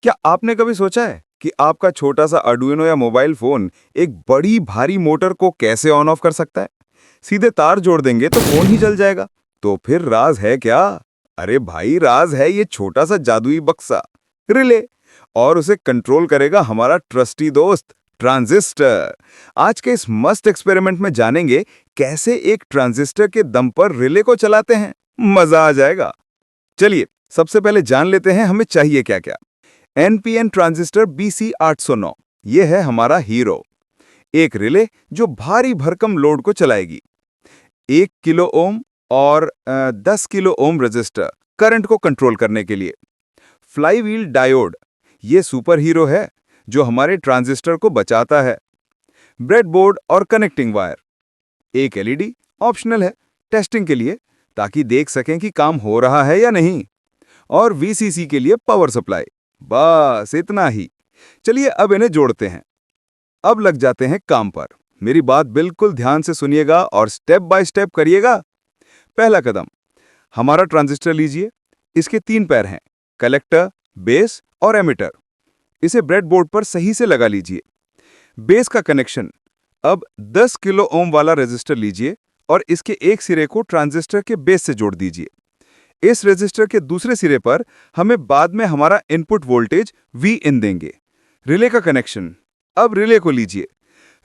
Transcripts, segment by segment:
क्या आपने कभी सोचा है कि आपका छोटा सा अर्डुइनो या मोबाइल फोन एक बड़ी भारी मोटर को कैसे ऑन ऑफ कर सकता है? सीधे तार जोड़ देंगे तो फोन ही जल जाएगा। तो फिर राज है क्या? अरे भाई, राज है ये छोटा सा जादुई बक्सा, रिले। और उसे कंट्रोल करेगा हमारा ट्रस्टी दोस्त ट्रांजिस्टर। आज के इस मस्त एक्सपेरिमेंट में जानेंगे कैसे एक ट्रांजिस्टर के दम पर रिले को चलाते हैं। मजा आ जाएगा। चलिए सबसे पहले जान लेते हैं हमें चाहिए क्या क्या। एनपीएन ट्रांजिस्टर BC809 ये है हमारा हीरो। एक रिले जो भारी भरकम लोड को चलाएगी। 1 किलो ओम और 10 किलो ओम रेजिस्टर करंट को कंट्रोल करने के लिए। फ्लाईव्हील डायोड ये सुपर हीरो है जो हमारे ट्रांजिस्टर को बचाता है। ब्रेडबोर्ड और कनेक्टिंग वायर। एक एलईडी ऑप्शनल है टेस्टिंग के लिए, ताकि देख सकें कि काम हो रहा है या नहीं। और वीसीसी के लिए पावर सप्लाई। बस इतना ही। चलिए अब इन्हें जोड़ते हैं। अब लग जाते हैं काम पर। मेरी बात बिल्कुल ध्यान से सुनिएगा और स्टेप बाय स्टेप करिएगा। पहला कदम, हमारा ट्रांजिस्टर लीजिए। इसके 3 पैर हैं, कलेक्टर, बेस और एमिटर। इसे ब्रेडबोर्ड पर सही से लगा लीजिए। बेस का कनेक्शन, अब 10 किलो ओम वाला रेजिस्टर लीजिए और इसके एक सिरे को ट्रांजिस्टर के बेस से जोड़ दीजिए। इस रेजिस्टर के दूसरे सिरे पर हमें बाद में हमारा इनपुट वोल्टेज Vin देंगे। रिले का कनेक्शन, अब रिले को लीजिए।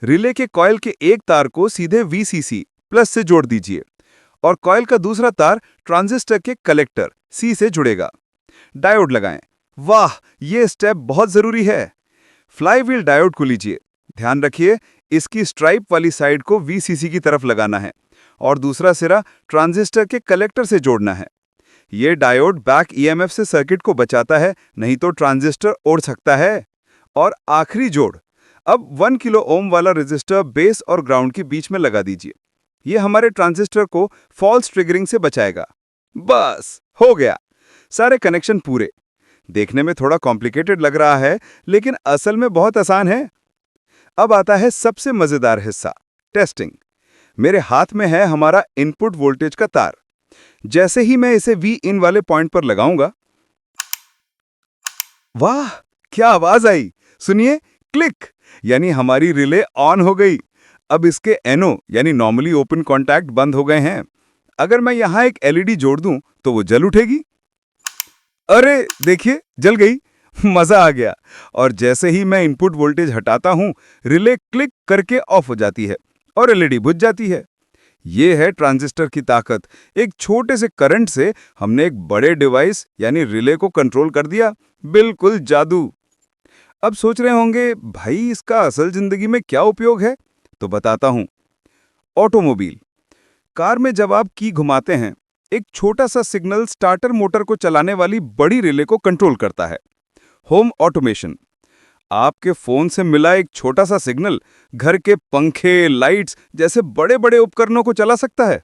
रिले के कॉइल के एक तार को सीधे VCC प्लस से जोड़ दीजिए और कॉइल का दूसरा तार ट्रांजिस्टर के कलेक्टर C से जुड़ेगा। डायोड लगाएं। वाह, ये स्टेप बहुत जरूरी है। फ्लाईव्हील डायोड को लीजिए। ध्यान रखिए, इसकी स्ट्राइप वाली साइड को VCC की तरफ लगाना है और दूसरा सिरा ट्रांजिस्टर के कलेक्टर से जोड़ना है। ये डायोड बैक EMF से सर्किट को बचाता है, नहीं तो ट्रांजिस्टर उड़ सकता है। और आखिरी जोड़, अब 1 किलो ओम वाला रेजिस्टर बेस और ग्राउंड के बीच में लगा दीजिए। ये हमारे ट्रांजिस्टर को फॉल्स ट्रिगरिंग से बचाएगा। बस हो गया, सारे कनेक्शन पूरे। देखने में थोड़ा कॉम्प्लिकेटेड लग रहा है, लेकिन असल में बहुत आसान है। अब आता है सबसे मजेदार हिस्सा, टेस्टिंग। मेरे हाथ में है हमारा इनपुट वोल्टेज का तार। जैसे ही मैं इसे Vin वाले पॉइंट पर लगाऊंगा, वाह क्या आवाज आई! सुनिए, क्लिक, यानी हमारी रिले ऑन हो गई। अब इसके NO यानी नॉर्मली ओपन कॉन्टैक्ट बंद हो गए हैं। अगर मैं यहां एक LED जोड़ दूं तो वो जल उठेगी। अरे देखिए, जल गई। मजा आ गया। और जैसे ही मैं इनपुट वोल्टेज हटाता हूं, रिले क्लिक करके ऑफ हो जाती है और LED बुझ जाती है। ये है ट्रांजिस्टर की ताकत। एक छोटे से करंट से हमने एक बड़े डिवाइस यानी रिले को कंट्रोल कर दिया। बिल्कुल जादू। अब सोच रहे होंगे, भाई इसका असल जिंदगी में क्या उपयोग है? तो बताता हूं। ऑटोमोबाइल, कार में जब आप की घुमाते हैं, एक छोटा सा सिग्नल स्टार्टर मोटर को चलाने वाली बड़ी रिले को कंट्रोल करता है। होम ऑटोमेशन, आपके फोन से मिला एक छोटा सा सिग्नल घर के पंखे, लाइट्स जैसे बड़े बड़े उपकरणों को चला सकता है।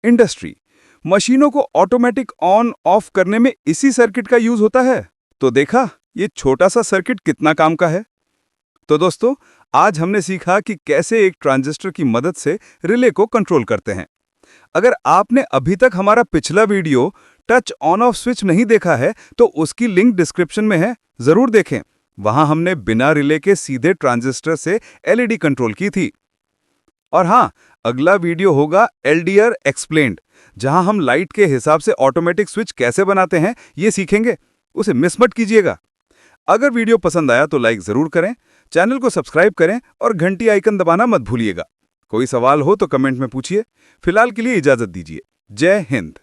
इंडस्ट्री, मशीनों को ऑटोमेटिक ऑन ऑफ करने में इसी सर्किट का यूज होता है। तो देखा, ये छोटा सा सर्किट कितना काम का है। तो दोस्तों, आज हमने सीखा कि कैसे एक ट्रांजिस्टर की मदद से रिले को कंट्रोल करते हैं। अगर आपने अभी तक हमारा पिछला video touch on off switch नहीं देखा है, तो उसकी लिंक डिस्क्रिप्शन में है, जरूर देखें। वहां हमने बिना रिले के सीधे ट्रांजिस्टर से LED कंट्रोल की थी। और हां, अगला वीडियो होगा LDR एक्सप्लेन्ड, जहां हम लाइट के हिसाब से ऑटोमेटिक स्विच कैसे बनाते हैं ये सीखेंगे। उसे मिस मत कीजिएगा। अगर वीडियो पसंद आया तो लाइक जरूर करें, चैनल को सब्सक्राइब करें और घंटी आइकन दबाना मत भूलिएगा। कोई सवाल हो तो कमेंट में पूछिए। फिलहाल के लिए इजाजत दीजिए। जय हिंद।